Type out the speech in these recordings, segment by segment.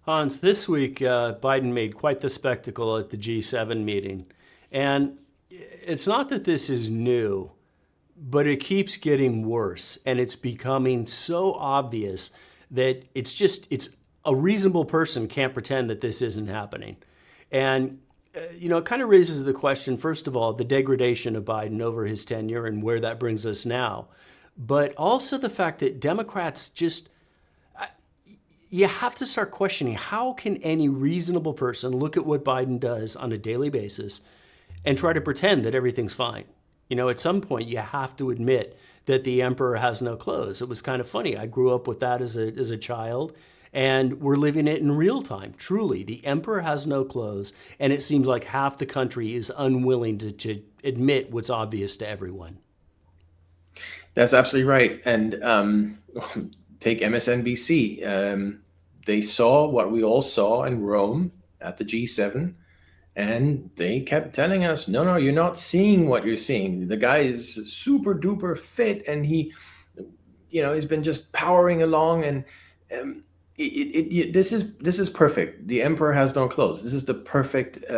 Hans, this week Biden made quite the spectacle at the G7 meeting. And it's not that this is new, but it keeps getting worse. And it's becoming so obvious that it's a reasonable person can't pretend that this isn't happening. And, it kind of raises the question, first of all, the degradation of Biden over his tenure and where that brings us now. But also the fact that Democrats just you have to start questioning how can any reasonable person look at what Biden does on a daily basis and try to pretend that everything's fine. At some point you have to admit that the emperor has no clothes. It was kind of funny. I grew up with that as a child, and we're living it in real time. Truly, the emperor has no clothes, and it seems like half the country is unwilling to admit what's obvious to everyone. That's absolutely right. And take MSNBC. They saw what we all saw in Rome at the G7, and they kept telling us, no, no, you're not seeing what you're seeing. The guy is super duper fit, and he's been just powering along. And this is perfect. The emperor has no clothes. This is the perfect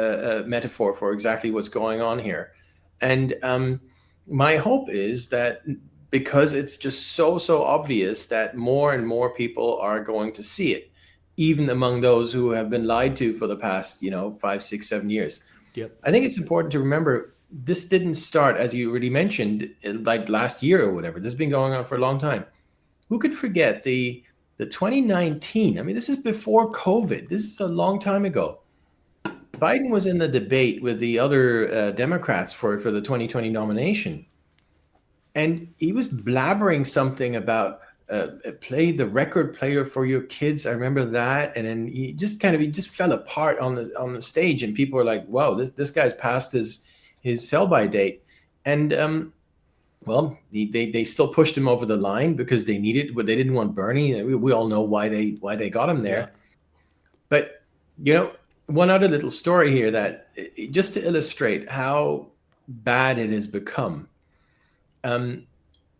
metaphor for exactly what's going on here. And my hope is that because it's just so obvious that more and more people are going to see it, even among those who have been lied to for the past, 5, 6, 7 years. Yep. I think it's important to remember this didn't start, as you already mentioned, like last year or whatever. This has been going on for a long time. Who could forget the 2019? I mean, this is before COVID. This is a long time ago. Biden was in the debate with the other Democrats for the 2020 nomination. And he was blabbering something about play the record player for your kids. I remember that. And then he just fell apart on the stage, and people were like, wow, this guy's past his sell-by date. And they still pushed him over the line because they needed, but they didn't want Bernie. We all know why they got him there. Yeah. But one other little story here that just to illustrate how bad it has become.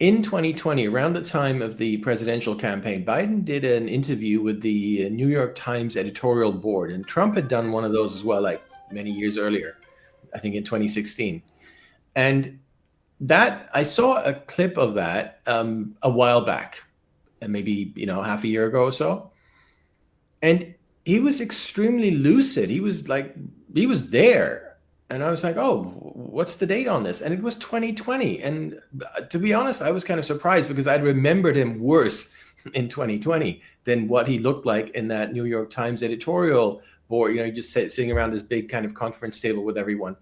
In 2020, around the time of the presidential campaign, Biden did an interview with the New York Times editorial board, and Trump had done one of those as well, like many years earlier, I think in 2016. And that I saw a clip of that a while back, and maybe half a year ago or so. And he was extremely lucid. He was there. And I was like, oh, what's the date on this? And it was 2020. And to be honest, I was kind of surprised because I'd remembered him worse in 2020 than what he looked like in that New York Times editorial board, just sitting around this big kind of conference table with everyone.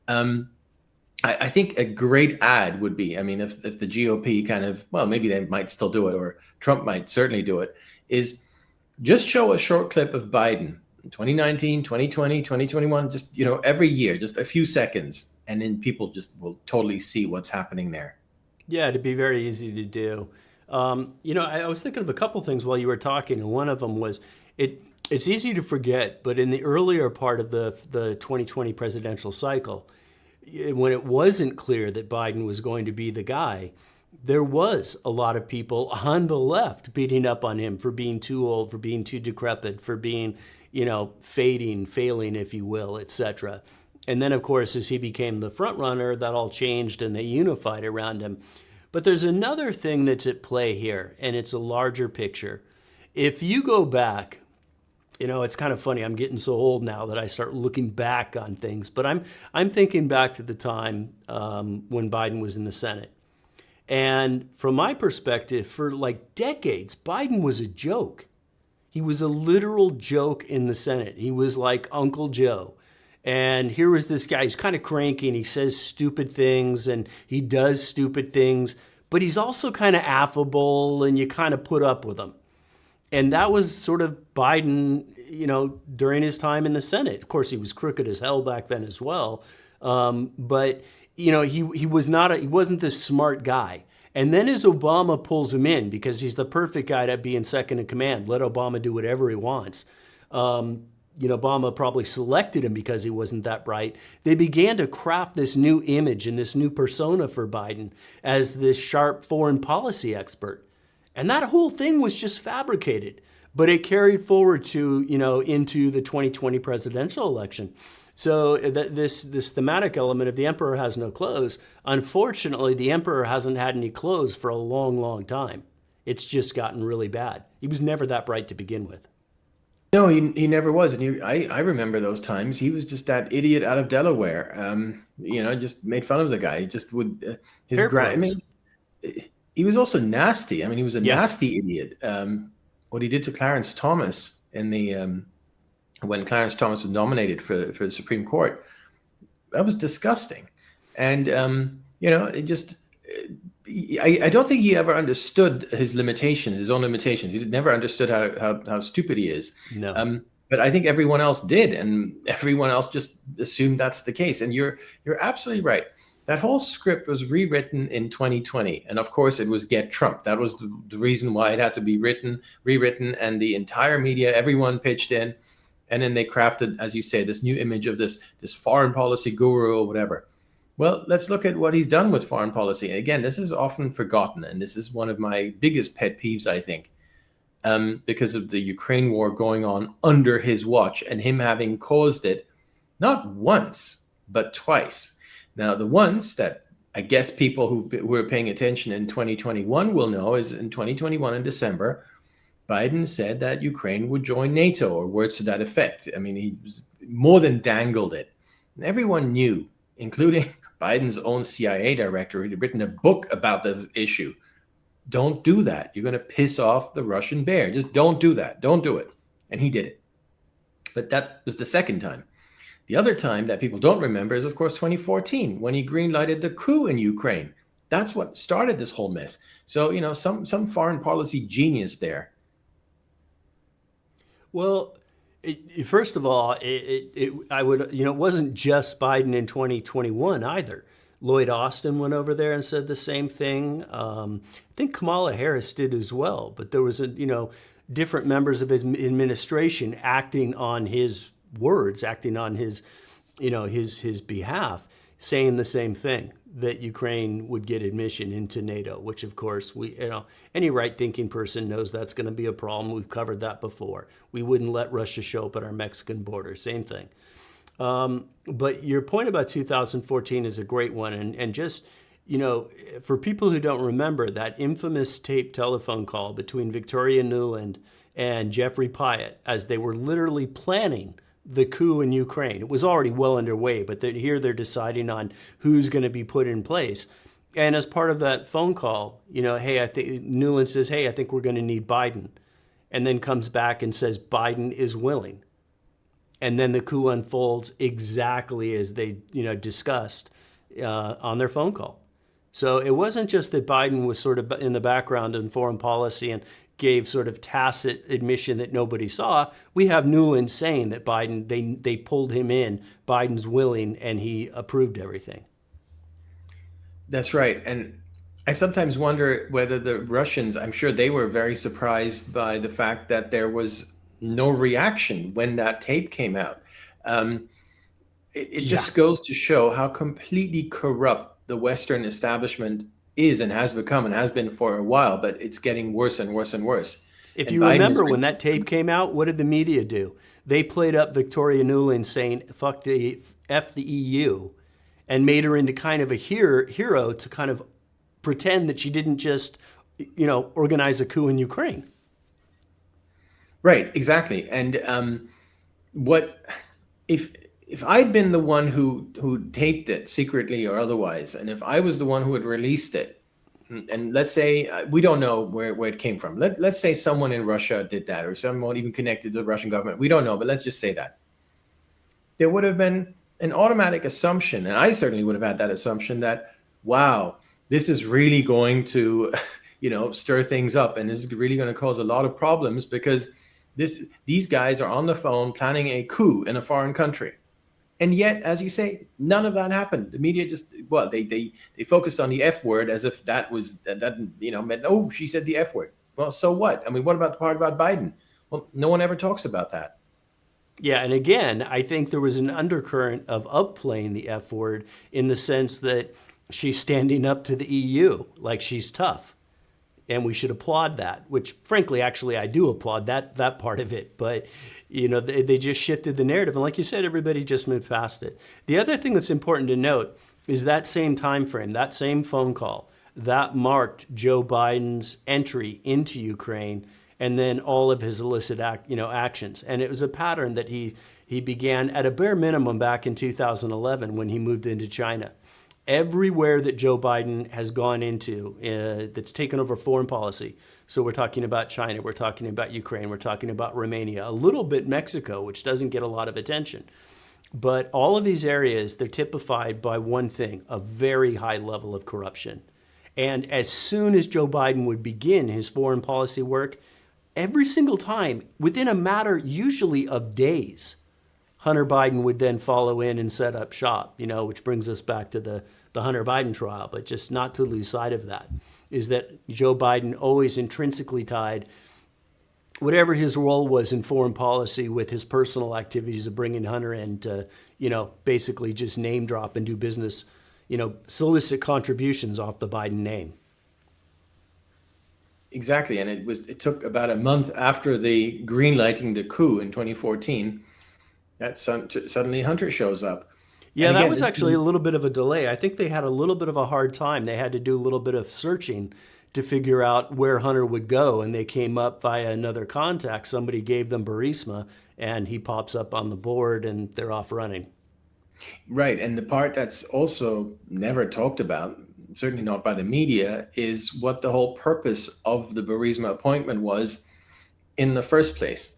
I think a great ad would be, if the GOP maybe they might still do it, or Trump might certainly do it, is just show a short clip of Biden 2019, 2020, 2021, just, every year, just a few seconds. And then people just will totally see what's happening there. Yeah, it'd be very easy to do. I was thinking of a couple things while you were talking, and one of them was it's easy to forget, but in the earlier part of the 2020 presidential cycle, when it wasn't clear that Biden was going to be the guy, there was a lot of people on the left beating up on him for being too old, for being too decrepit, for being failing, if you will, etc. And then, of course, as he became the front runner, that all changed and they unified around him. But there's another thing that's at play here, and it's a larger picture. If you go back, it's kind of funny. I'm getting so old now that I start looking back on things. But I'm thinking back to the time when Biden was in the Senate. And from my perspective, for like decades, Biden was a joke. He was a literal joke in the Senate. He was like Uncle Joe. And here was this guy, he's kind of cranky and he says stupid things and he does stupid things, but he's also kind of affable and you kind of put up with him. And that was sort of Biden, during his time in the Senate. Of course, he was crooked as hell back then as well. But he wasn't this smart guy. And then as Obama pulls him in, because he's the perfect guy to be in second in command, let Obama do whatever he wants. Obama probably selected him because he wasn't that bright. They began to craft this new image and this new persona for Biden as this sharp foreign policy expert. And that whole thing was just fabricated. but it carried forward to, into the 2020 presidential election. So this thematic element of the emperor has no clothes, unfortunately, the emperor hasn't had any clothes for a long, long time. It's just gotten really bad. He was never that bright to begin with. No, he never was, and I remember those times. He was just that idiot out of Delaware. Just made fun of the guy. He just would his Hair grand. I plugs. mean, he was also nasty. I mean, he was a Yeah. nasty idiot. What he did to Clarence Thomas in the when Clarence Thomas was nominated for the Supreme Court, that was disgusting. And it just I don't think he ever understood his limitations, his own limitations. He never understood how stupid he is. No. But I think everyone else did, and everyone else just assumed that's the case. And you're absolutely right. That whole script was rewritten in 2020, and of course, it was get Trump. That was the reason why it had to be rewritten, and the entire media, everyone pitched in, and then they crafted, as you say, this new image of this foreign policy guru or whatever. Well, let's look at what he's done with foreign policy. And again, this is often forgotten, and this is one of my biggest pet peeves, I think, because of the Ukraine war going on under his watch and him having caused it not once, but twice. Now, the once that I guess people who are paying attention in 2021 will know is in 2021 in December, Biden said that Ukraine would join NATO, or words to that effect. I mean, he more than dangled it. And everyone knew, including Biden's own CIA director, who had written a book about this issue. Don't do that. You're going to piss off the Russian bear. Just don't do that. Don't do it. And he did it. But that was the second time. The other time that people don't remember is, of course, 2014, when he greenlighted the coup in Ukraine. That's what started this whole mess. So, some foreign policy genius there. Well, first of all, it wasn't just Biden in 2021 either. Lloyd Austin went over there and said the same thing. I think Kamala Harris did as well, but there was different members of his administration acting on his words, acting on his behalf, saying the same thing, that Ukraine would get admission into NATO, which of course any right-thinking person knows that's going to be a problem. We've covered that before. We wouldn't let Russia show up at our Mexican border. Same thing. But your point about 2014 is a great one. And just, for people who don't remember, that infamous taped telephone call between Victoria Nuland and Jeffrey Pyatt, as they were literally planning the coup in Ukraine. It was already well underway, but here they're deciding on who's going to be put in place. And as part of that phone call, hey, I think Nuland says, hey, I think we're going to need Biden. And then comes back and says Biden is willing. And then the coup unfolds exactly as they, discussed on their phone call. So it wasn't just that Biden was sort of in the background in foreign policy and gave sort of tacit admission that nobody saw. We have Nuland saying that Biden, they pulled him in, Biden's willing, and he approved everything. That's right. And I sometimes wonder whether the Russians, I'm sure they were very surprised by the fact that there was no reaction when that tape came out. It just goes to show how completely corrupt the Western establishment is and has become and has been for a while, but it's getting worse and worse and worse. If you remember when that tape came out, what did the media do? They played up Victoria Nuland saying, fuck the F the EU, and made her into kind of a hero to kind of pretend that she didn't just, organize a coup in Ukraine. Right, exactly. And what if I'd been the one who taped it secretly or otherwise, and if I was the one who had released it, and let's say we don't know where it came from. Let's say someone in Russia did that, or someone even connected to the Russian government. We don't know, but let's just say that. There would have been an automatic assumption, and I certainly would have had that assumption that, wow, this is really going to, stir things up, and this is really going to cause a lot of problems because these guys are on the phone planning a coup in a foreign country. And yet, as you say, none of that happened. The media just, they focused on the F word as if that meant, oh, she said the F word. Well, so what? I mean, what about the part about Biden? Well, no one ever talks about that. Yeah, and again, I think there was an undercurrent of upplaying the F word in the sense that she's standing up to the EU like she's tough. and we should applaud that, which frankly, actually, I do applaud that part of it. But, they just shifted the narrative. And like you said, everybody just moved past it. The other thing that's important to note is that same time frame, that same phone call, that marked Joe Biden's entry into Ukraine and then all of his illicit actions. And it was a pattern that he began at a bare minimum back in 2011 when he moved into China. Everywhere that Joe Biden has gone into that's taken over foreign policy, so we're talking about China, we're talking about Ukraine, we're talking about Romania, a little bit Mexico, which doesn't get a lot of attention. But all of these areas, they're typified by one thing, a very high level of corruption. And as soon as Joe Biden would begin his foreign policy work, every single time, within a matter usually of days, Hunter Biden would then follow in and set up shop, which brings us back to the Hunter Biden trial. But just not to lose sight of that, is that Joe Biden always intrinsically tied whatever his role was in foreign policy with his personal activities of bringing Hunter in to, basically just name drop and do business, solicit contributions off the Biden name. Exactly. And it took about a month after the green lighting the coup in 2014 that suddenly Hunter shows up. Yeah, that was actually a little bit of a delay. I think they had a little bit of a hard time. They had to do a little bit of searching to figure out where Hunter would go, and they came up via another contact. Somebody gave them Burisma, and he pops up on the board, and they're off running. Right, and the part that's also never talked about, certainly not by the media, is what the whole purpose of the Burisma appointment was in the first place.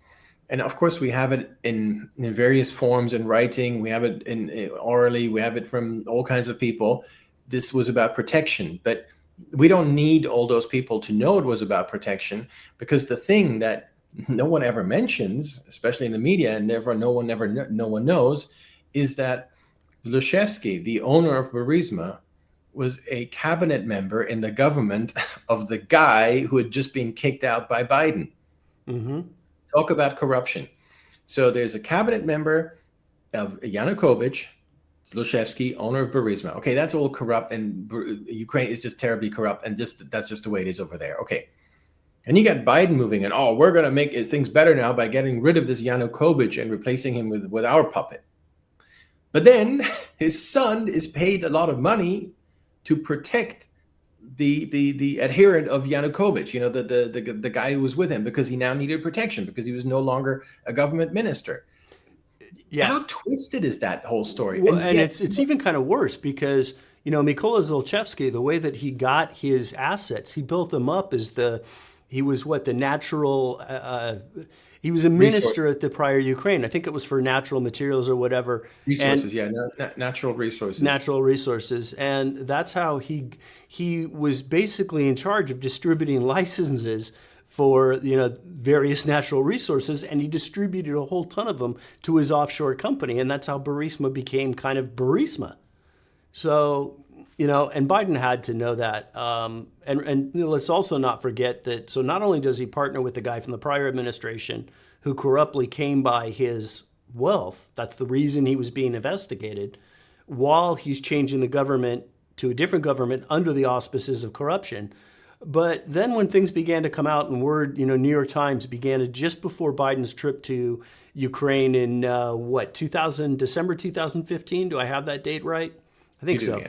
And of course, we have it in various forms in writing. We have it in orally. We have it from all kinds of people. This was about protection, but we don't need all those people to know it was about protection, because the thing that no one ever mentions, especially in the media, and therefore no one knows, is that Zlochevsky, the owner of Burisma, was a cabinet member in the government of the guy who had just been kicked out by Biden. Mm-hmm. Talk about corruption. So there's a cabinet member of Yanukovych, Zlochevsky, owner of Burisma. Okay, that's all corrupt, and Ukraine is just terribly corrupt, and that's just the way it is over there. Okay. And you got Biden moving in. Oh, we're going to make things better now by getting rid of this Yanukovych and replacing him with our puppet. But then his son is paid a lot of money to protect the adherent of Yanukovych, the guy who was with him, because he now needed protection because he was no longer a government minister. Yeah. How twisted is that whole story? Well, and it's even kind of worse because, Mykola Zlochevsky, the way that he got his assets, he built them up as he was the natural, he was a minister at the prior Ukraine. I think it was for natural materials or whatever. Resources, natural resources. Natural resources. And that's how he was basically in charge of distributing licenses for various natural resources, and he distributed a whole ton of them to his offshore company, and that's how Burisma became kind of Burisma. So, and Biden had to know that. And let's also not forget that, so not only does he partner with the guy from the prior administration who corruptly came by his wealth, that's the reason he was being investigated, while he's changing the government to a different government under the auspices of corruption. But then when things began to come out and word, New York Times began to, just before Biden's trip to Ukraine in December 2015? Do I have that date right? I think so.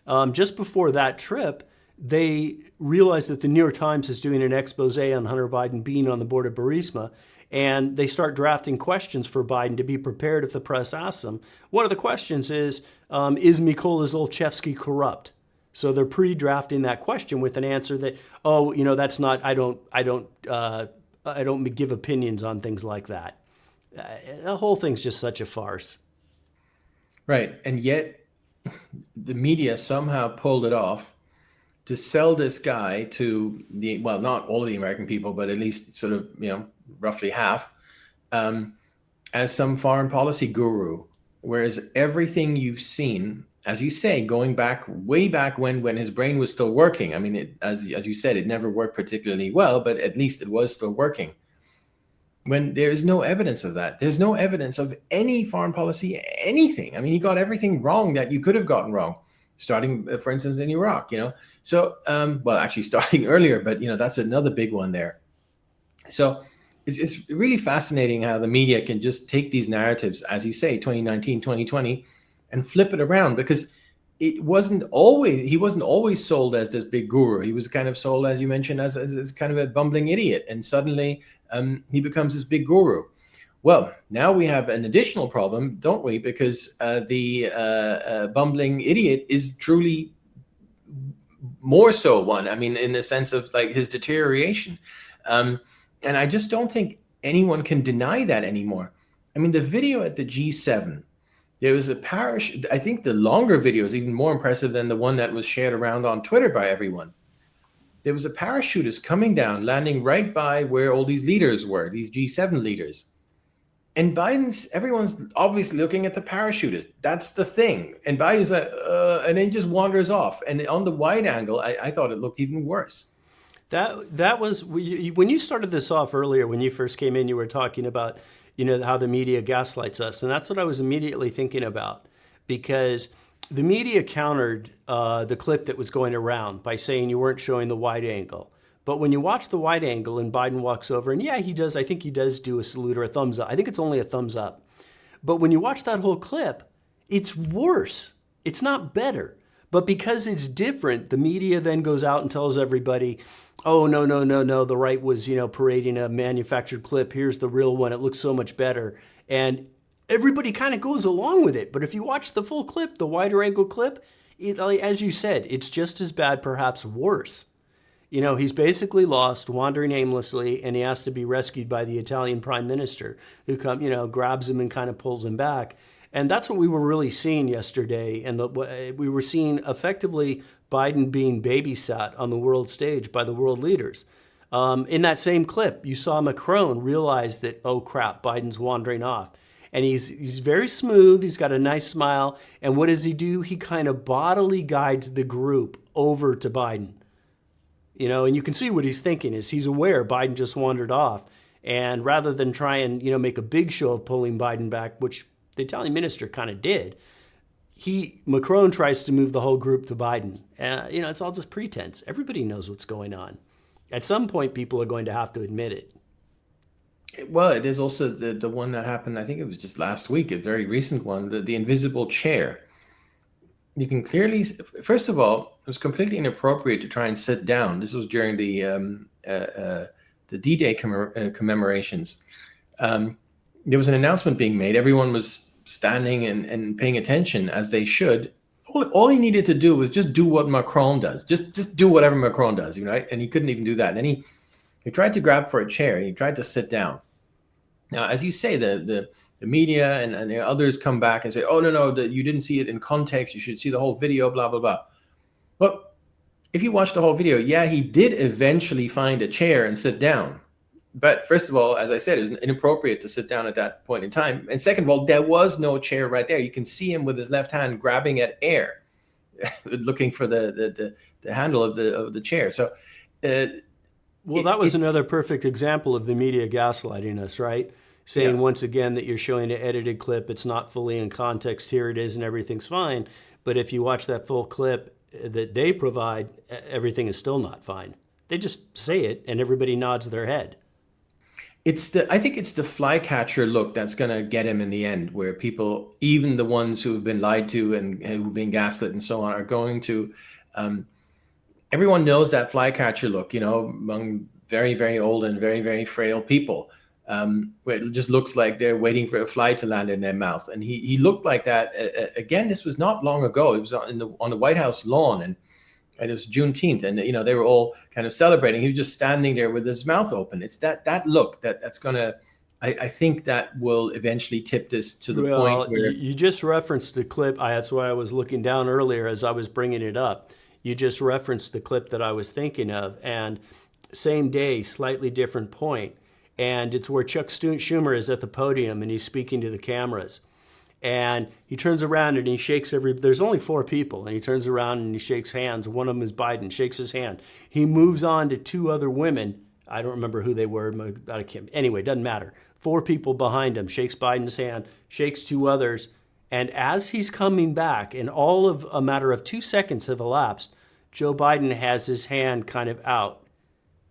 Yeah. Just before that trip, they realized that the New York Times is doing an expose on Hunter Biden being on the board of Burisma, and they start drafting questions for Biden to be prepared if the press asks them. One of the questions is Mykola Zlochevsky corrupt? So they're pre-drafting that question with an answer that, that's not. I don't give opinions on things like that. The whole thing's just such a farce. Right, and yet the media somehow pulled it off to sell this guy to not all of the American people, but at least sort of roughly half, as some foreign policy guru. Whereas everything you've seen, as you say, going back way back when his brain was still working. I mean, as you said, it never worked particularly well, but at least it was still working. When there is no evidence of that, there's no evidence of any foreign policy, anything. I mean, he got everything wrong that you could have gotten wrong. starting, for instance, in Iraq. So well, actually starting earlier, but that's another big one there. So it's really fascinating how the media can just take these narratives, as you say, 2019, 2020, and flip it around, because he wasn't always sold as this big guru. He was kind of sold, as you mentioned, as kind of a bumbling idiot, and suddenly he becomes this big guru. Well, now we have an additional problem, don't we? Because the bumbling idiot is truly more so one. I mean, in the sense of like his deterioration. And I just don't think anyone can deny that anymore. I mean, the video at the G7, there was a parachute. I think the longer video is even more impressive than the one that was shared around on Twitter by everyone. There was a parachutist coming down, landing right by where all these leaders were, these G7 leaders. And everyone's obviously looking at the parachutist. That's the thing. And Biden's like, and then just wanders off. And on the wide angle, I thought it looked even worse. That was when you started this off earlier. When you first came in, you were talking about how the media gaslights us, and that's what I was immediately thinking about, because the media countered the clip that was going around by saying you weren't showing the wide angle. But when you watch the wide angle and Biden walks over, and yeah, he does. I think he does do a salute or a thumbs up. I think it's only a thumbs up. But when you watch that whole clip, it's worse. It's not better. But because it's different, the media then goes out and tells everybody, oh, no, the right was, parading a manufactured clip. Here's the real one. It looks so much better. And everybody kind of goes along with it. But if you watch the full clip, the wider angle clip, as you said, it's just as bad, perhaps worse. He's basically lost, wandering aimlessly, and he has to be rescued by the Italian prime minister, who grabs him and kind of pulls him back. And that's what we were really seeing yesterday. And we were seeing effectively Biden being babysat on the world stage by the world leaders. In that same clip, you saw Macron realize that, oh crap, Biden's wandering off. And he's very smooth. He's got a nice smile. And what does he do? He kind of bodily guides the group over to Biden. And you can see what he's thinking is he's aware Biden just wandered off. And rather than try and, make a big show of pulling Biden back, which the Italian minister kind of did, Macron tries to move the whole group to Biden. It's all just pretense. Everybody knows what's going on. At some point, people are going to have to admit it. Well, it is also the one that happened, I think it was just last week, a very recent one, the invisible chair. You can clearly, first of all, it was completely inappropriate to try and sit down. This was during the D-Day commemorations. There was an announcement being made. Everyone was standing and paying attention, as they should. All he needed to do was just do what Macron does. Just do whatever Macron does, right? And he couldn't even do that. And then he tried to grab for a chair. He tried to sit down. Now, as you say, the media and the others come back and say, oh, no, you didn't see it in context. You should see the whole video, blah, blah, blah. Well, if you watch the whole video, yeah, he did eventually find a chair and sit down. But first of all, as I said, it was inappropriate to sit down at that point in time. And second of all, there was no chair right there. You can see him with his left hand grabbing at air, looking for the handle of the chair. So, that was another perfect example of the media gaslighting us, right? Saying once again that you're showing an edited clip, it's not fully in context, here it is, and everything's fine. But if you watch that full clip that they provide, everything is still not fine. They just say it, and everybody nods their head. I think it's the flycatcher look that's going to get him in the end, where people, even the ones who have been lied to and who've been gaslit and so on, are going to. Everyone knows that flycatcher look, among very, very old and very, very frail people. Where it just looks like they're waiting for a fly to land in their mouth. And he looked like that. Again, this was not long ago. It was on the White House lawn, and it was Juneteenth, and they were all kind of celebrating. He was just standing there with his mouth open. It's that look that's gonna. I think that will eventually tip this to the point where you just referenced the clip. That's why I was looking down earlier as I was bringing it up. You just referenced the clip that I was thinking of, and same day, slightly different point. And it's where Chuck Schumer is at the podium and he's speaking to the cameras. And he turns around and he shakes there's only 4 people, and he turns around and he shakes hands. One of them is Biden, shakes his hand. He moves on to 2 other women. I don't remember who they were. Anyway, doesn't matter. 4 people behind him, shakes Biden's hand, shakes 2 others, And as he's coming back, and all of a matter of 2 seconds have elapsed, Joe Biden has his hand kind of out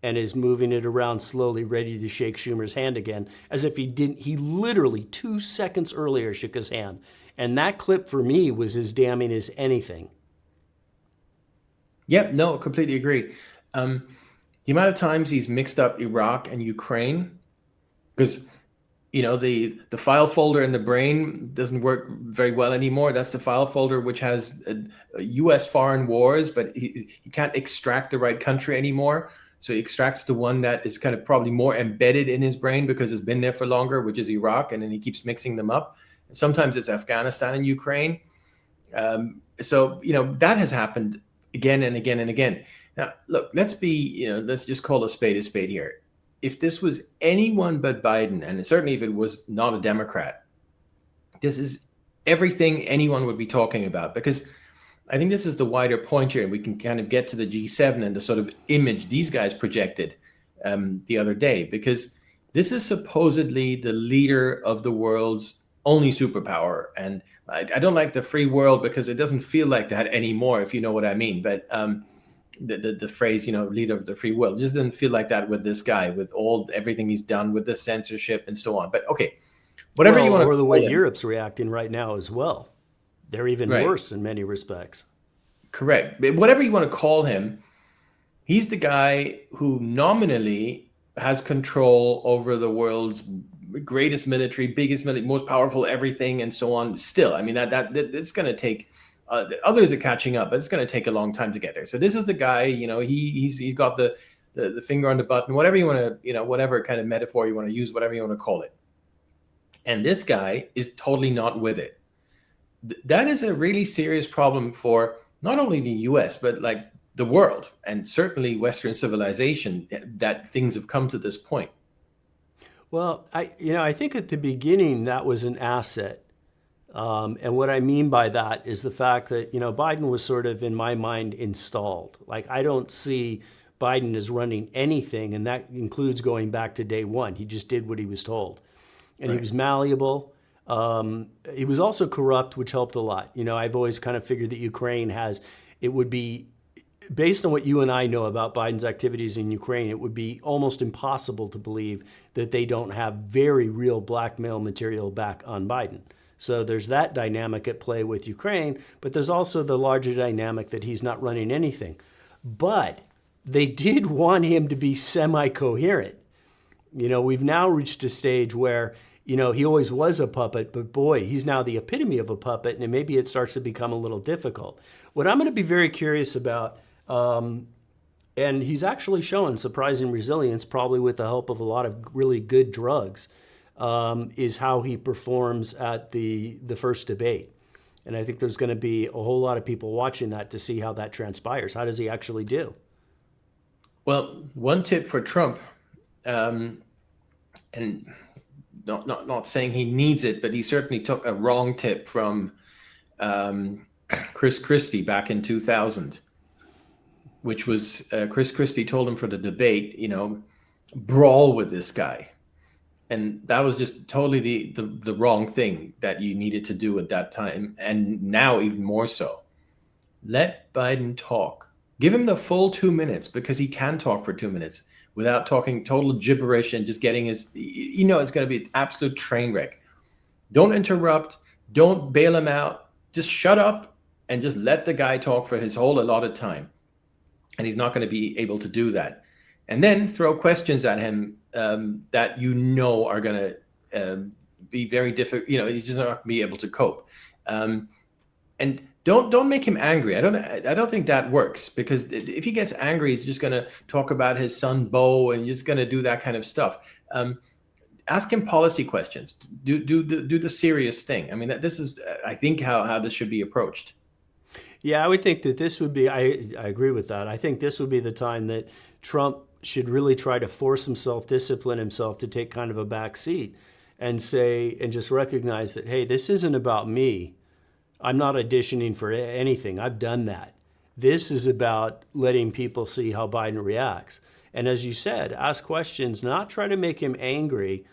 and is moving it around slowly, ready to shake Schumer's hand again, as if he didn't. He literally 2 seconds earlier shook his hand. And that clip for me was as damning as anything. Yep, no, completely agree. The amount of times he's mixed up Iraq and Ukraine, because the file folder in the brain doesn't work very well anymore. That's the file folder which has U.S. foreign wars, but he can't extract the right country anymore. So he extracts the one that is kind of probably more embedded in his brain because it's been there for longer, which is Iraq, and then he keeps mixing them up. And sometimes it's Afghanistan and Ukraine. So that has happened again and again and again. Now, look, let's just call a spade here. If this was anyone but Biden, and certainly if it was not a Democrat, this is everything anyone would be talking about, because I think this is the wider point here. And we can kind of get to the G7 and the sort of image these guys projected the other day, because this is supposedly the leader of the world's only superpower. And I don't like the free world because it doesn't feel like that anymore, if you know what I mean. But the phrase, leader of the free world, just didn't feel like that with this guy, with everything he's done with the censorship and so on. But okay, whatever you want to. Or the way Europe's reacting right now as well. They're even worse in many respects. Correct. But whatever you want to call him, he's the guy who nominally has control over the world's greatest military, biggest military, most powerful everything, and so on. Still, I mean, that it's going to take. Others are catching up, but it's going to take a long time to get there. So this is the guy. He's got the finger on the button. Whatever you want to, whatever kind of metaphor you want to use, whatever you want to call it. And this guy is totally not with it. That is a really serious problem for not only the U.S. but like the world, and certainly Western civilization, that things have come to this point. Well, I think at the beginning that was an asset. And what I mean by that is the fact that, Biden was sort of, in my mind, installed. Like, I don't see Biden as running anything, and that includes going back to day one. He just did what he was told. And He was malleable. He was also corrupt, which helped a lot. I've always kind of figured that it would be, based on what you and I know about Biden's activities in Ukraine, it would be almost impossible to believe that they don't have very real blackmail material back on Biden. So there's that dynamic at play with Ukraine, but there's also the larger dynamic that he's not running anything. But they did want him to be semi-coherent. We've now reached a stage where, he always was a puppet, but boy, he's now the epitome of a puppet, and maybe it starts to become a little difficult. What I'm going to be very curious about, and he's actually shown surprising resilience, probably with the help of a lot of really good drugs, is how he performs at the first debate. And I think there's going to be a whole lot of people watching that to see how that transpires. How does he actually do? Well, one tip for Trump, and not saying he needs it, but he certainly took a wrong tip from Chris Christie back in 2000, which was Chris Christie told him for the debate, brawl with this guy. And that was just totally the wrong thing that you needed to do at that time. And now even more so. Let Biden talk. Give him the full 2 minutes, because he can talk for 2 minutes without talking total gibberish and just getting it's going to be an absolute train wreck. Don't interrupt. Don't bail him out. Just shut up and just let the guy talk for his whole allotted time. And he's not going to be able to do that. And then throw questions at him that are going to be very difficult. He's just not going to be able to cope. And don't make him angry. I don't think that works, because if he gets angry, he's just going to talk about his son Bo and just going to do that kind of stuff. Ask him policy questions. Do the serious thing. I mean, this is, I think, how this should be approached. Yeah, I would think that this would be, I agree with that. I think this would be the time that Trump should really try to force himself, discipline himself to take kind of a back seat and just recognize that, hey, this isn't about me. I'm not auditioning for anything. I've done that. This is about letting people see how Biden reacts. And as you said, ask questions, not try to make him angry,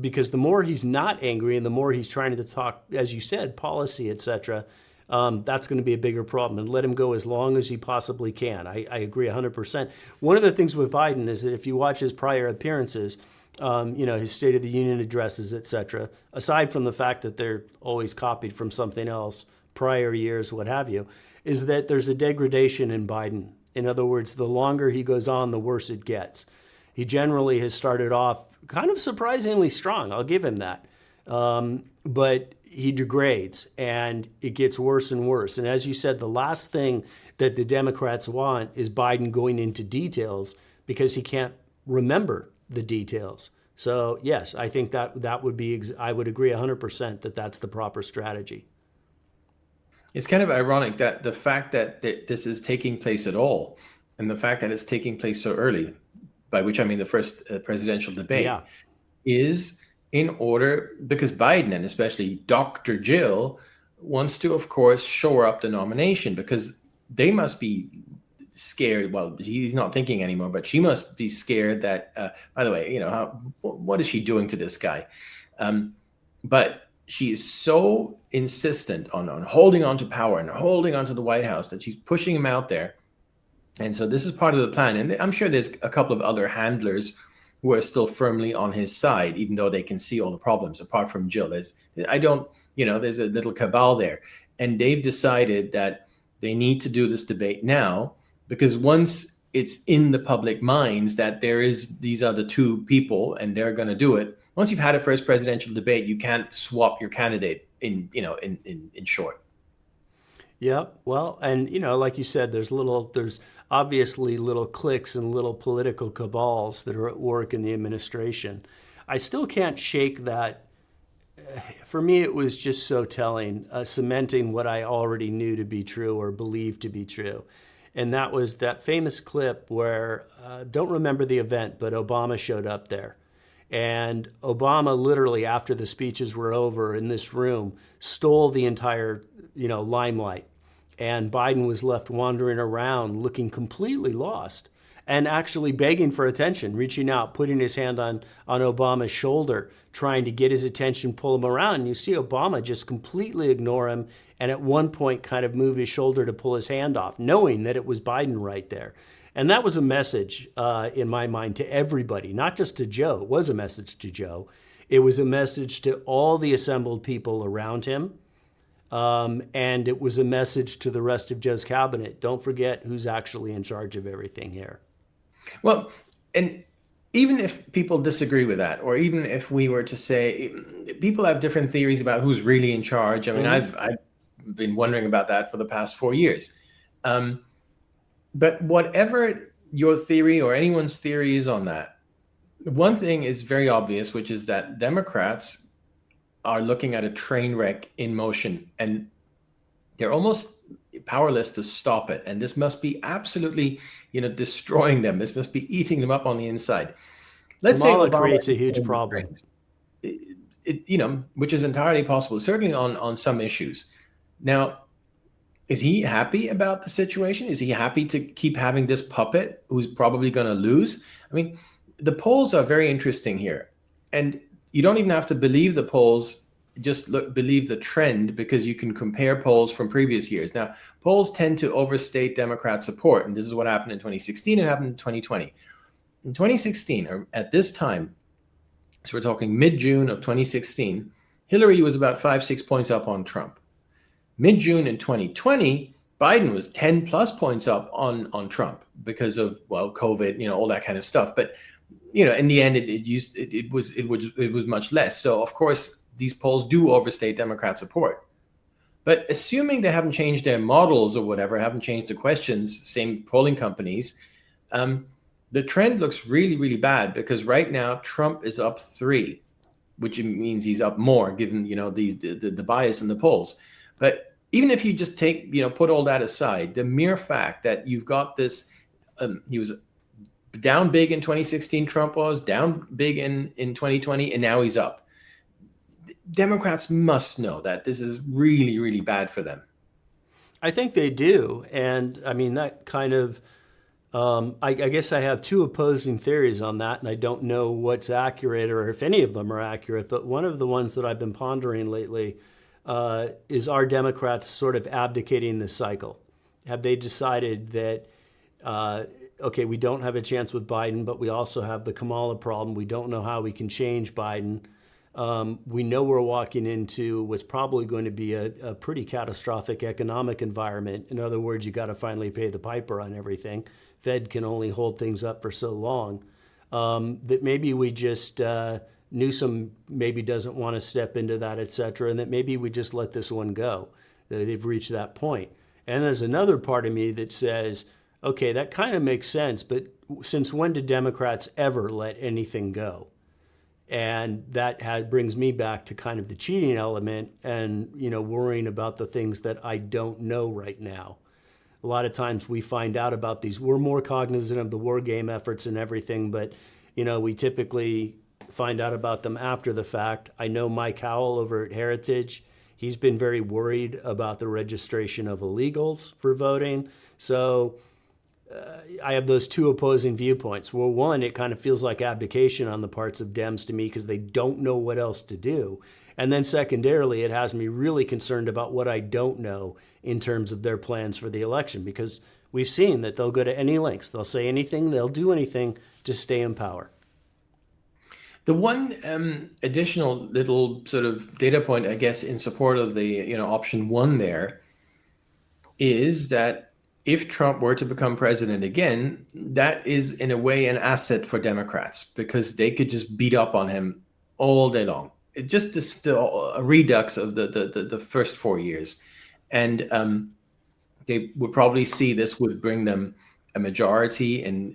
because the more he's not angry and the more he's trying to talk, as you said, policy, etc., that's going to be a bigger problem. And let him go as long as he possibly can. I agree 100%. One of the things with Biden is that if you watch his prior appearances, his State of the Union addresses, etc., aside from the fact that they're always copied from something else, prior years, what have you, is that there's a degradation in Biden. In other words, the longer he goes on, the worse it gets. He generally has started off kind of surprisingly strong. I'll give him that. But he degrades and it gets worse and worse. And as you said, the last thing that the Democrats want is Biden going into details because he can't remember the details. So yes, I think that would be, I would agree 100% that that's the proper strategy. It's kind of ironic that the fact that this is taking place at all, and the fact that it's taking place so early, by which I mean the first presidential debate, Yeah. is in order because Biden and especially Dr. Jill wants to, of course, shore up the nomination because they must be scared. Well, he's not thinking anymore, but she must be scared that, by the way, what is she doing to this guy? But she is so insistent on holding on to power and holding on to the White House that she's pushing him out there. And so this is part of the plan. And I'm sure there's a couple of other handlers who are still firmly on his side, even though they can see all the problems, apart from Jill. There's a little cabal there. And they've decided that they need to do this debate now, because once it's in the public minds that these are the two people and they're going to do it, once you've had a first presidential debate, you can't swap your candidate in short. Yeah, well, and like you said, there's obviously little cliques and little political cabals that are at work in the administration. I still can't shake that. For me, it was just so telling, cementing what I already knew to be true or believed to be true. And that was that famous clip where, don't remember the event, but Obama showed up there. And Obama literally, after the speeches were over in this room, stole the entire, limelight. And Biden was left wandering around looking completely lost and actually begging for attention, reaching out, putting his hand on Obama's shoulder, trying to get his attention, pull him around. And you see Obama just completely ignore him and at one point kind of move his shoulder to pull his hand off, knowing that it was Biden right there. And that was a message in my mind to everybody, not just to Joe. It was a message to Joe. It was a message to all the assembled people around him. And it was a message to the rest of Joe's cabinet. Don't forget who's actually in charge of everything here. Well, and even if people disagree with that, or even if we were to say people have different theories about who's really in charge. I mean, I've been wondering about that for the past 4 years. But whatever your theory or anyone's theory is on that, one thing is very obvious, which is that Democrats are looking at a train wreck in motion and they're almost powerless to stop it. And this must be absolutely, destroying them. This must be eating them up on the inside. Let's say Kamala creates a huge problem. Which is entirely possible, certainly on some issues. Now, is he happy about the situation? Is he happy to keep having this puppet who's probably going to lose? I mean, the polls are very interesting here. And you don't even have to believe the polls, just believe the trend, because you can compare polls from previous years. Now, polls tend to overstate Democrat support, and this is what happened in 2016 and happened in 2020. In 2016, or at this time, so we're talking mid-June of 2016, Hillary was about 5-6 points up on Trump. Mid-June in 2020, Biden was 10 plus points up on Trump because of, COVID, all that kind of stuff. But in the end, it was much less. So of course, these polls do overstate Democrat support. But assuming they haven't changed their models or whatever, haven't changed the questions, same polling companies, the trend looks really, really bad because right now Trump is up 3, which means he's up more given the bias in the polls. But even if you just put all that aside, the mere fact that you've got this, he was down big in 2016, Trump was down big in 2020, and now he's up. Democrats must know that this is really, really bad for them. I think they do. And I mean, that kind of I guess I have two opposing theories on that, and I don't know what's accurate or if any of them are accurate. But one of the ones that I've been pondering lately is, are Democrats sort of abdicating this cycle? Have they decided that, okay, we don't have a chance with Biden, but we also have the Kamala problem. We don't know how we can change Biden. We know we're walking into what's probably going to be a pretty catastrophic economic environment. In other words, you got to finally pay the piper on everything. Fed can only hold things up for so long. That maybe we just, Newsom maybe doesn't want to step into that, et cetera, and that maybe we just let this one go. They've reached that point. And there's another part of me that says, okay, that kind of makes sense, but since when did Democrats ever let anything go? And that brings me back to kind of the cheating element and, worrying about the things that I don't know right now. A lot of times we find out about these. We're more cognizant of the war game efforts and everything, but, we typically find out about them after the fact. I know Mike Howell over at Heritage, he's been very worried about the registration of illegals for voting. So I have those two opposing viewpoints. Well, one, it kind of feels like abdication on the parts of Dems to me because they don't know what else to do. And then secondarily, it has me really concerned about what I don't know in terms of their plans for the election, because we've seen that they'll go to any lengths. They'll say anything, they'll do anything to stay in power. The one additional little sort of data point, I guess, in support of the option one there is that if Trump were to become president again, that is in a way an asset for Democrats because they could just beat up on him all day long. It just is still a redux of the first 4 years. And they would probably see this would bring them a majority in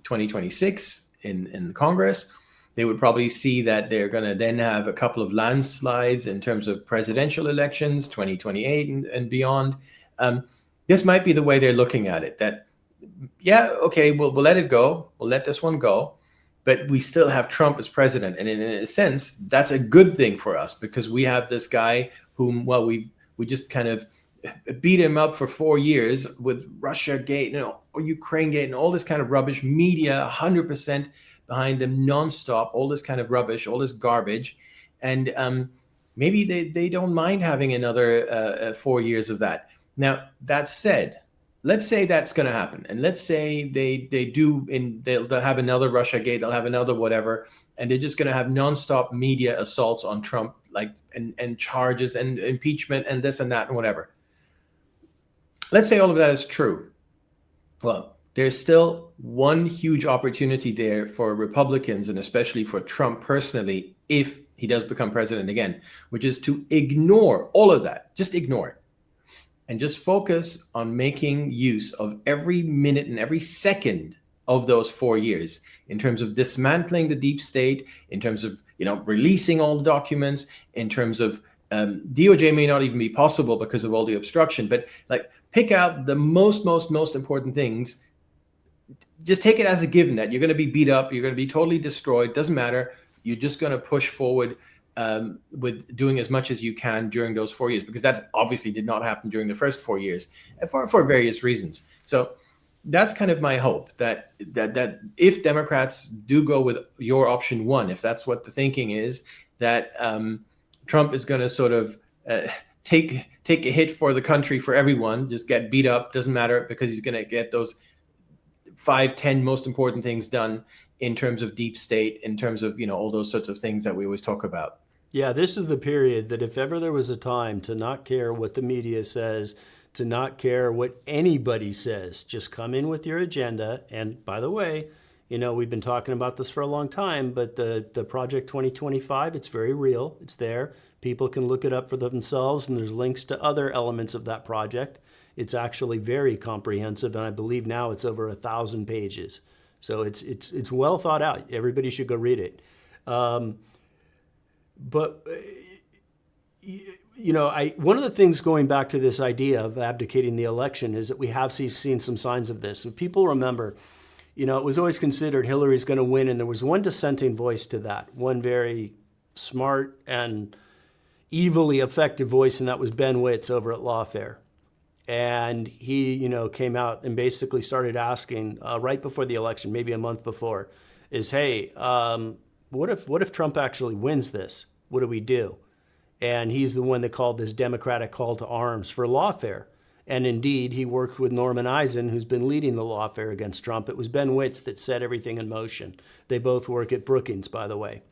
2026 in Congress. They would probably see that they're going to then have a couple of landslides in terms of presidential elections, 2028 and beyond. This might be the way they're looking at it, that, yeah, okay, we'll let it go. We'll let this one go. But we still have Trump as president. And in a sense, that's a good thing for us because we have this guy whom, well, we just kind of beat him up for 4 years with Russia Gate, or Ukraine Gate and all this kind of rubbish, media 100% behind them nonstop, all this kind of rubbish, all this garbage. And maybe they don't mind having another 4 years of that. Now, that said, let's say that's going to happen. And let's say they do, they'll have another Russia Gate, they'll have another whatever, and they're just going to have nonstop media assaults on Trump, and charges and impeachment and this and that and whatever. Let's say all of that is true. Well, there's still one huge opportunity there for Republicans and especially for Trump personally, if he does become president again, which is to ignore all of that. Just ignore it. And just focus on making use of every minute and every second of those 4 years in terms of dismantling the deep state, in terms of releasing all the documents, in terms of DOJ may not even be possible because of all the obstruction, but pick out the most important things. Just take it as a given that you're going to be beat up, you're going to be totally destroyed, doesn't matter. You're just going to push forward with doing as much as you can during those 4 years, because that obviously did not happen during the first 4 years for various reasons. So that's kind of my hope that if Democrats do go with your option one, if that's what the thinking is, that Trump is going to sort of take a hit for the country, for everyone, just get beat up, doesn't matter, because he's going to get those 5-10 most important things done in terms of deep state, in terms of all those sorts of things that we always talk about. Yeah, this is the period that if ever there was a time to not care what the media says, to not care what anybody says, just come in with your agenda. And by the way, we've been talking about this for a long time, but the Project 2025, it's very real. It's there. People can look it up for themselves, and there's links to other elements of that project. It's actually very comprehensive, and I believe now it's over 1,000 pages. So it's well thought out. Everybody should go read it. But one of the things going back to this idea of abdicating the election is that we have seen some signs of this. And people remember, it was always considered Hillary's going to win, and there was one dissenting voice to that, one very smart and evilly effective voice, and that was Ben Witz over at Lawfare. And he, came out and basically started asking right before the election, maybe a month before, is, hey, what if Trump actually wins this? What do we do? And he's the one that called this Democratic call to arms for lawfare. And indeed, he worked with Norman Eisen, who's been leading the lawfare against Trump. It was Ben Witz that set everything in motion. They both work at Brookings, by the way.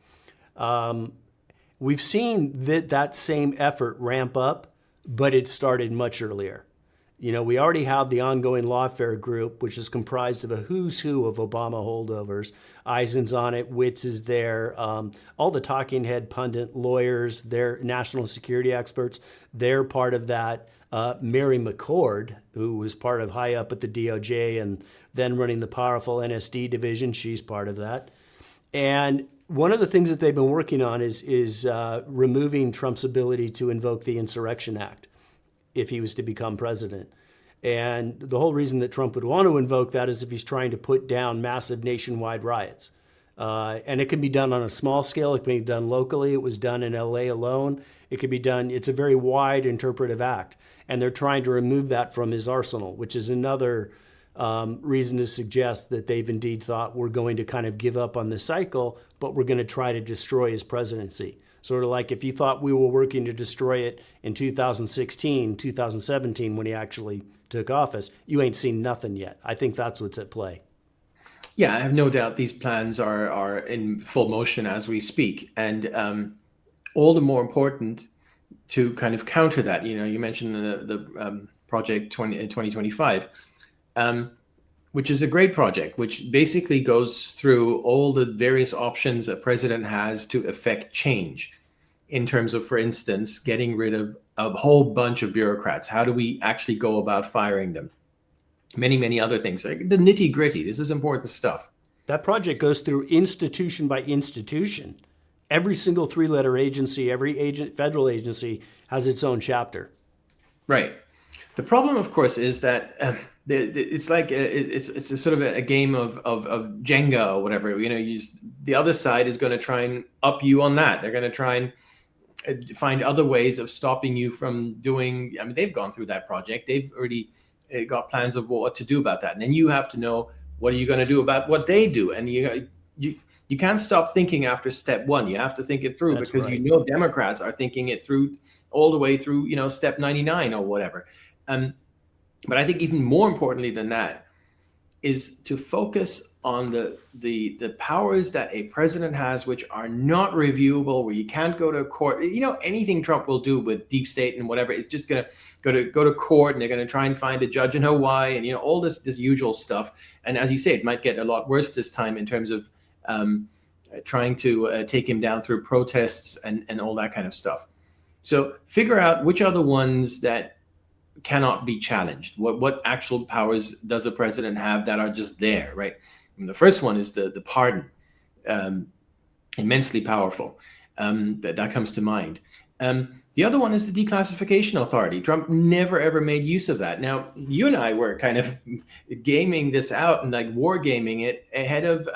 We've seen that same effort ramp up, but it started much earlier. We already have the ongoing lawfare group, which is comprised of a who's who of Obama holdovers. Eisen's on it, Witz is there, all the talking head pundit lawyers, they're national security experts, they're part of that. Mary McCord, who was part of high up at the DOJ and then running the powerful NSD division, she's part of that. And one of the things that they've been working on is removing Trump's ability to invoke the Insurrection Act if he was to become president. And the whole reason that Trump would want to invoke that is if he's trying to put down massive nationwide riots. And it can be done on a small scale. It can be done locally. It was done in LA alone. It could be done. It's a very wide interpretive act. And they're trying to remove that from his arsenal, which is another reason to suggest that they've indeed thought we're going to kind of give up on this cycle, but we're going to try to destroy his presidency. Sort of like if you thought we were working to destroy it in 2016, 2017, when he actually took office, you ain't seen nothing yet. I think that's what's at play. Yeah, I have no doubt these plans are in full motion as we speak. And all the more important to kind of counter that. You mentioned the Project 2025, which is a great project, which basically goes through all the various options a president has to effect change in terms of, for instance, getting rid of a whole bunch of bureaucrats. How do we actually go about firing them? Many, many other things, like the nitty gritty. This is important stuff. That project goes through institution by institution. Every single three-letter agency, every federal agency has its own chapter. Right. The problem, of course, is that it's like it's a sort of a game of Jenga or whatever. The other side is going to try and up you on that. They're going to try and find other ways of stopping you from doing. I mean, they've gone through that project. They've already got plans of what to do about that, and then you have to know what are you going to do about what they do, and you can't stop thinking after step one. You have to think it through. That's because right. Democrats are thinking it through all the way through step 99 or whatever. But I think even more importantly than that is to focus on the powers that a president has, which are not reviewable, where you can't go to court. Anything Trump will do with deep state and whatever is just going to go to court, and they're going to try and find a judge in Hawaii, and all this usual stuff. And as you say, it might get a lot worse this time in terms of trying to take him down through protests and all that kind of stuff. So figure out which are the ones that cannot be challenged. What actual powers does a president have that are just there, right? And the first one is the pardon, immensely powerful. That comes to mind. The other one is the declassification authority. Trump never ever made use of that. Now, you and I were kind of gaming this out and like wargaming it ahead of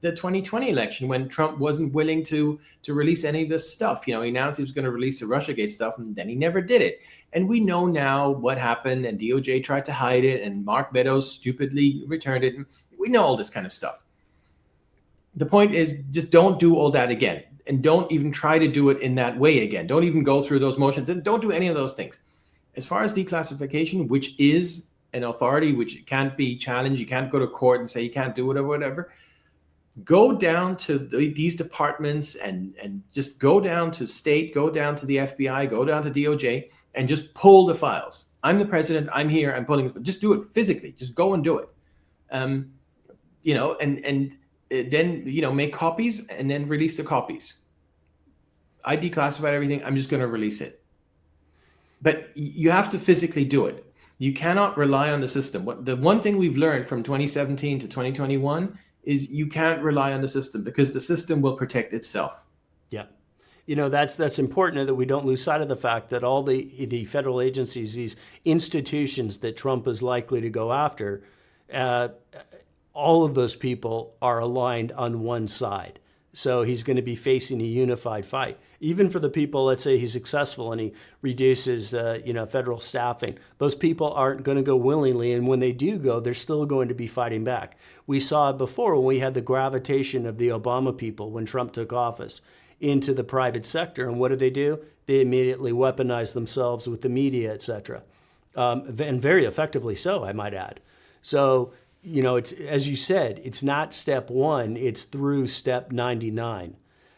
the 2020 election, when Trump wasn't willing to release any of this stuff. He announced he was going to release the Russiagate stuff, and then he never did it. And we know now what happened, and DOJ tried to hide it, and Mark Meadows stupidly returned it. We know all this kind of stuff. The point is, just don't do all that again, and don't even try to do it in that way again. Don't even go through those motions, and don't do any of those things. As far as declassification, which is an authority which can't be challenged, you can't go to court and say you can't do it or whatever. Go down to these departments and just go down to state, go down to the FBI, go down to DOJ, and just pull the files. I'm the president. I'm here. I'm pulling it. Just do it physically. Just go and do it. And then make copies and then release the copies. I declassified everything. I'm just going to release it. But you have to physically do it. You cannot rely on the system. The one thing we've learned from 2017 to 2021 is you can't rely on the system, because the system will protect itself. Yeah. That's important that we don't lose sight of the fact that all the federal agencies, these institutions that Trump is likely to go after, all of those people are aligned on one side. So he's going to be facing a unified fight. Even for the people, let's say he's successful and he reduces, federal staffing. Those people aren't going to go willingly, and when they do go, they're still going to be fighting back. We saw it before when we had the gravitation of the Obama people when Trump took office into the private sector. And what did they do? They immediately weaponized themselves with the media, et cetera, and very effectively so, I might add. So, it's, as you said, it's not step one, it's through step 99.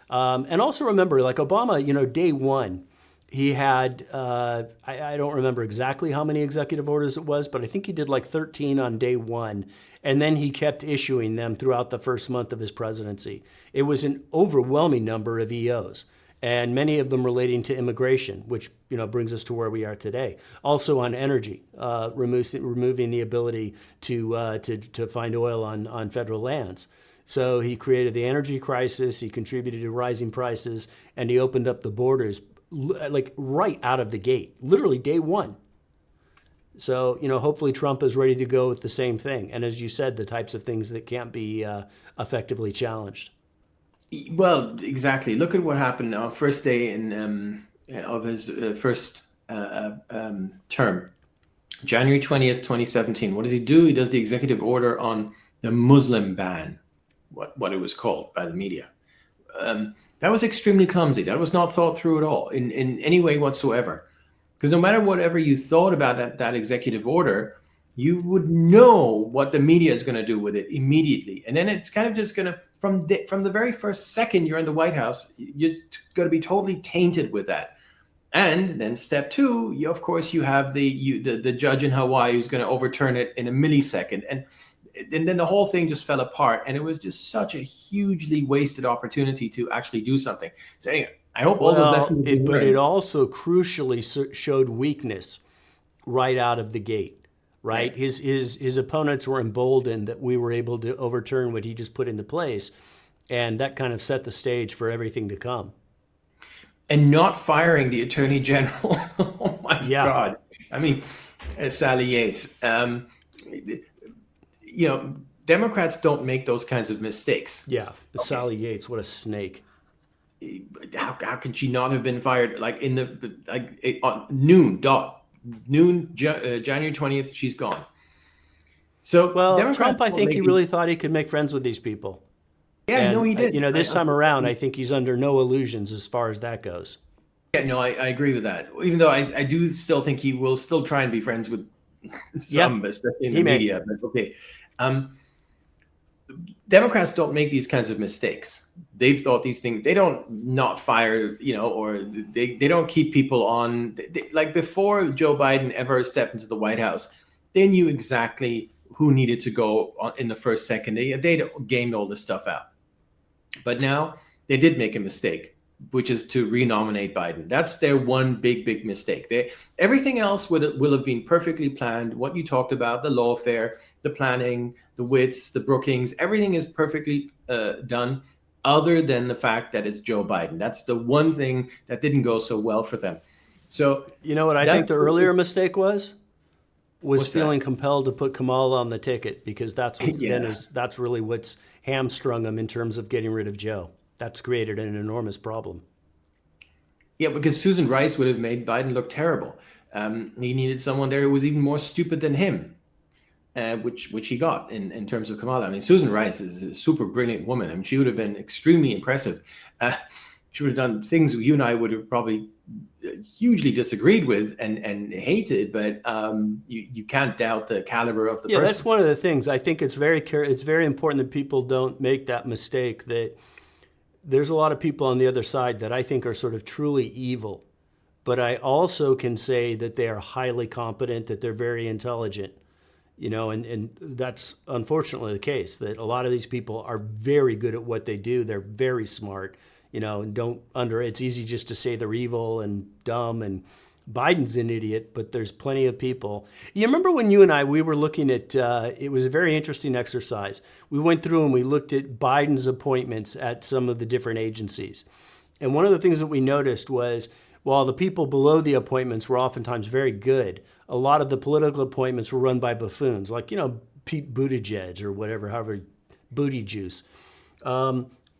And also remember, like Obama, day one, he had, I don't remember exactly how many executive orders it was, but I think he did like 13 on day one. And then he kept issuing them throughout the first month of his presidency. It was an overwhelming number of EOs, and many of them relating to immigration, which brings us to where we are today. Also on energy, removing the ability to find oil on federal lands. So he created the energy crisis, he contributed to rising prices, and he opened up the borders like right out of the gate, literally day one. So, hopefully Trump is ready to go with the same thing. And as you said, the types of things that can't be effectively challenged. Well, exactly. Look at what happened on first day of his first term, January 20th, 2017. What does he do? He does the executive order on the Muslim ban, what it was called by the media. That was extremely clumsy. That was not thought through at all in any way whatsoever. Because no matter whatever you thought about that executive order, you would know what the media is going to do with it immediately. And then it's kind of just going to, from the very first second you're in the White House, you're going to be totally tainted with that. And then step two, of course, you have the judge in Hawaii who's going to overturn it in a millisecond. And then the whole thing just fell apart. And it was just such a hugely wasted opportunity to actually do something. So anyway, I hope all those lessons. But it also crucially showed weakness right out of the gate, right? His opponents were emboldened that we were able to overturn what he just put into place, and that kind of set the stage for everything to come. And not firing the Attorney General. Oh my God! I mean, Sally Yates. Democrats don't make those kinds of mistakes. Yeah, Sally Yates, what a snake. How can she not have been fired? Like on noon, January 20th, she's gone. So Trump, I think he really thought he could make friends with these people. Yeah, no, he did. This time around, I think he's under no illusions as far as that goes. Yeah, no, I agree with that. Even though I do still think he will still try and be friends with some, especially in the media. But okay. Democrats don't make these kinds of mistakes. They've thought these things. They don't not fire, or they don't keep people on. Like before Joe Biden ever stepped into the White House, they knew exactly who needed to go in the first second. They gamed all this stuff out. But now they did make a mistake, which is to renominate Biden. That's their one big mistake. Everything else will have been perfectly planned. What you talked about, the lawfare, the planning, the Witts, the Brookings, everything is perfectly done, other than the fact that it's Joe Biden. That's the one thing that didn't go so well for them. So you know what I think the earlier mistake was feeling compelled to put Kamala on the ticket, because that's really what's hamstrung them in terms of getting rid of Joe. That's created an enormous problem. Yeah, because Susan Rice would have made Biden look terrible. He needed someone there who was even more stupid than him, which he got in terms of Kamala. I mean, Susan Rice is a super brilliant woman. I mean, she would have been extremely impressive. She would have done things you and I would have probably hugely disagreed with and hated, but you can't doubt the caliber of the person. Yeah, that's one of the things. I think it's very important that people don't make that mistake, that there's a lot of people on the other side that I think are sort of truly evil, but I also can say that they are highly competent, that they're very intelligent, and that's unfortunately the case, that a lot of these people are very good at what they do. They're very smart, and it's easy just to say they're evil and dumb, and Biden's an idiot, but there's plenty of people. You remember when you and we were looking at, it was a very interesting exercise. We went through and we looked at Biden's appointments at some of the different agencies. And one of the things that we noticed was, while the people below the appointments were oftentimes very good, a lot of the political appointments were run by buffoons, like, Pete Buttigieg or whatever, however, Booty Juice.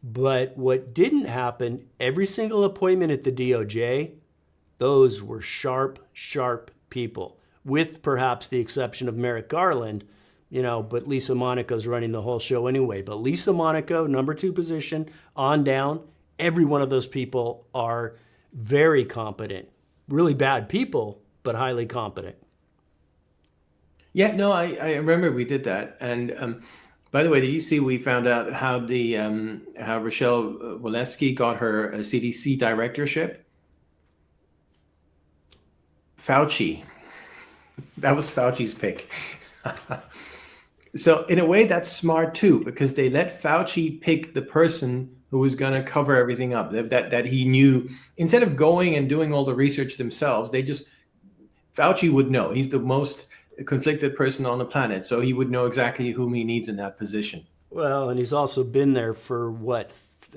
But what didn't happen, every single appointment at the DOJ, those were sharp, sharp people, with perhaps the exception of Merrick Garland, but Lisa Monaco's running the whole show anyway. But Lisa Monaco, number 2 position, on down, every one of those people are very competent. Really bad people, but highly competent. Yeah, no, I remember we did that. And by the way, did you see we found out how how Rochelle Walensky got her CDC directorship? Fauci. That was Fauci's pick. So in a way, that's smart too, because they let Fauci pick the person who was going to cover everything up. That he knew, instead of going and doing all the research themselves, Fauci would know. He's the most conflicted person on the planet, so he would know exactly whom he needs in that position. Well, and he's also been there for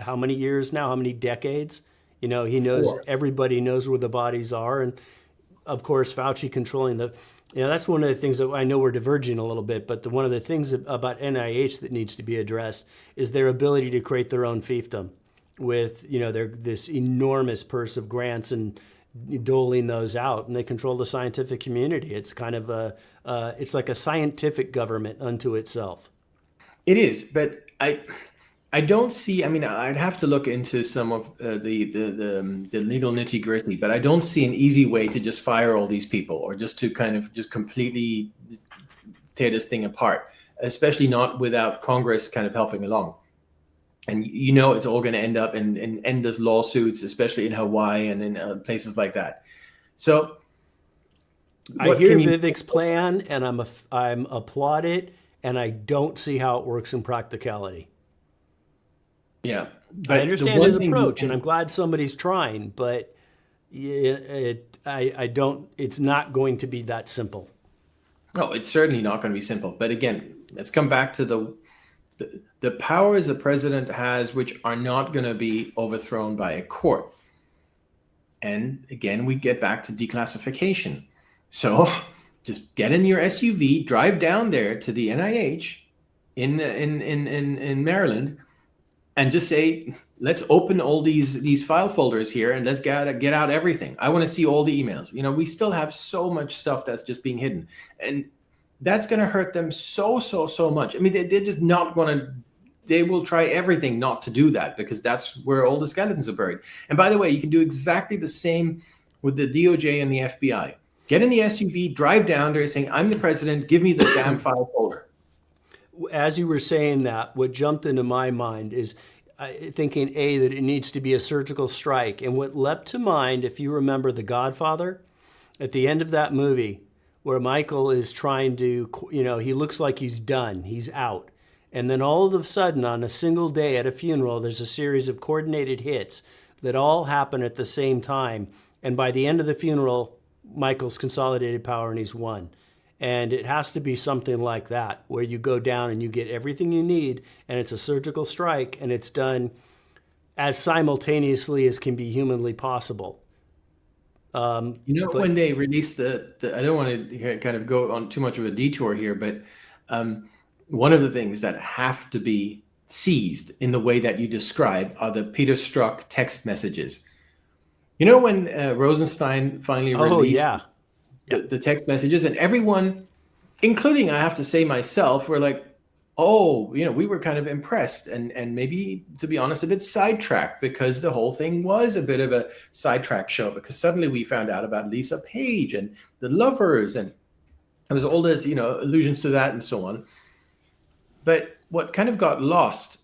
how many years now? How many decades? He knows, 4. everybody knows where the bodies are. And of course, Fauci controlling that's one of the things that I know we're diverging a little bit, but one of the things about NIH that needs to be addressed is their ability to create their own fiefdom with, this enormous purse of grants and doling those out, and they control the scientific community. It's kind of it's like a scientific government unto itself. It is, but I don't see. I mean, I'd have to look into some of the legal nitty gritty, but I don't see an easy way to just fire all these people, or just to kind of just completely tear this thing apart, especially not without Congress kind of helping along. And it's all going to end up in endless lawsuits, especially in Hawaii and in places like that. So I hear Vivek's plan, and I'm applaud it, and I don't see how it works in practicality. Yeah, I understand his approach, and I'm glad somebody's trying, but I don't. It's not going to be that simple. No, it's certainly not going to be simple. But again, let's come back to the powers a president has, which are not going to be overthrown by a court. And again, we get back to declassification. So just get in your SUV, drive down there to the NIH in Maryland, and just say, let's open all these file folders here, and let's get out everything. I want to see all the emails. We still have so much stuff that's just being hidden, and that's going to hurt them so much. I mean, they're just not going to. They will try everything not to do that, because that's where all the skeletons are buried. And by the way, you can do exactly the same with the DOJ and the FBI. Get in the SUV, drive down there, saying, "I'm the president. Give me the damn file folder." As you were saying that, what jumped into my mind is thinking, that it needs to be a surgical strike. And what leapt to mind, if you remember The Godfather, at the end of that movie, where Michael is trying to, he looks like he's done, he's out. And then all of a sudden, on a single day at a funeral, there's a series of coordinated hits that all happen at the same time. And by the end of the funeral, Michael's consolidated power and he's won. And it has to be something like that, where you go down and you get everything you need, and it's a surgical strike, and it's done as simultaneously as can be humanly possible. When they released I don't want to kind of go on too much of a detour here, but one of the things that have to be seized in the way that you describe are the Peter Strzok text messages. When Rosenstein finally released the text messages, and everyone, including, I have to say, myself, were like, we were kind of impressed and maybe, to be honest, a bit sidetracked, because the whole thing was a bit of a sidetrack show, because suddenly we found out about Lisa Page and the lovers, and there was all this, allusions to that and so on. But what kind of got lost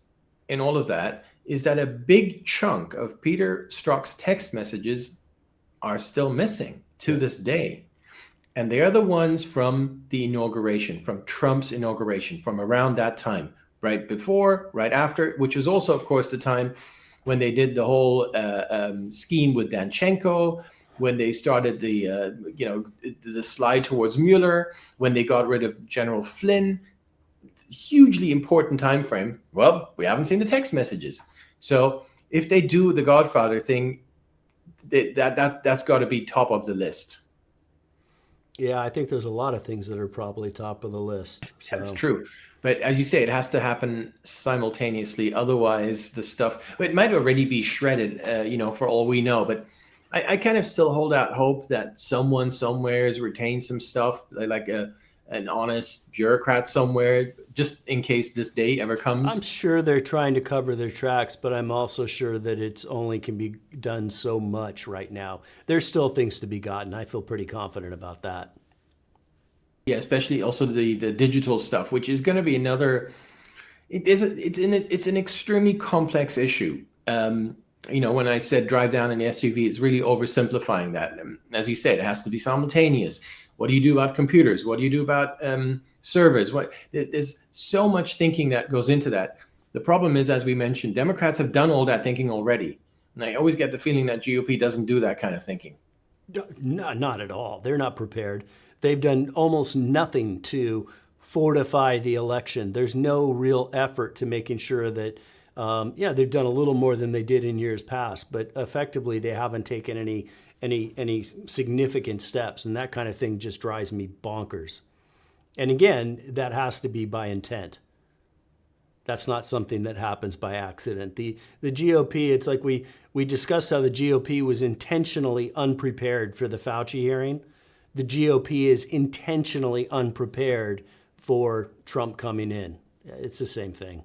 in all of that is that a big chunk of Peter Strzok's text messages are still missing to this day. And they are the ones from the inauguration, from Trump's inauguration, from around that time, right before, right after, which was also, of course, the time when they did the whole scheme with Danchenko, when they started the slide towards Mueller, when they got rid of General Flynn. Hugely important time frame. Well, we haven't seen the text messages. So if they do the Godfather thing, that's got to be top of the list. Yeah, I think there's a lot of things that are probably top of the list. That's So true. But as you say, it has to happen simultaneously. Otherwise, the stuff, it might already be shredded, for all we know. But I kind of still hold out hope that someone somewhere has retained some stuff, like an honest bureaucrat somewhere, just in case this day ever I'm comes. sure they're trying to cover their tracks, but I'm also sure that it's only can be done so much right now. There's still things to be gotten. I feel pretty confident about that. Yeah, especially also the digital stuff, which is going to be another. It's an extremely complex issue. When I said drive down an SUV, it's really oversimplifying that. As you said, it has to be simultaneous. What do you do about computers? What do you do about servers? There's so much thinking that goes into that. The problem is, as we mentioned, Democrats have done all that thinking already, and I always get the feeling that GOP doesn't do that kind of thinking. No, not at all. They're not prepared. They've done almost nothing to fortify the election. There's no real effort to making sure that, yeah, they've done a little more than they did in years past, but effectively they haven't taken any significant steps, and that kind of thing just drives me bonkers. And again, that has to be by intent. That's not something that happens by accident. The GOP, it's like we discussed how the GOP was intentionally unprepared for the Fauci hearing. The GOP is intentionally unprepared for Trump coming in. It's the same thing.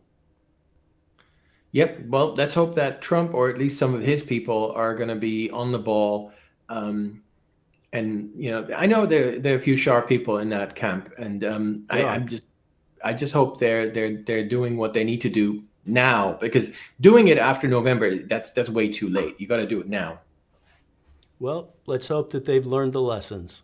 Yep. Well, let's hope that Trump, or at least some of his people, are going to be on the ball. And I know there are a few sharp people in that camp, and Yeah. I just hope they're doing what they need to do now, because doing it after November, that's way too late. You got to do it now. Well, let's hope that they've learned the lessons.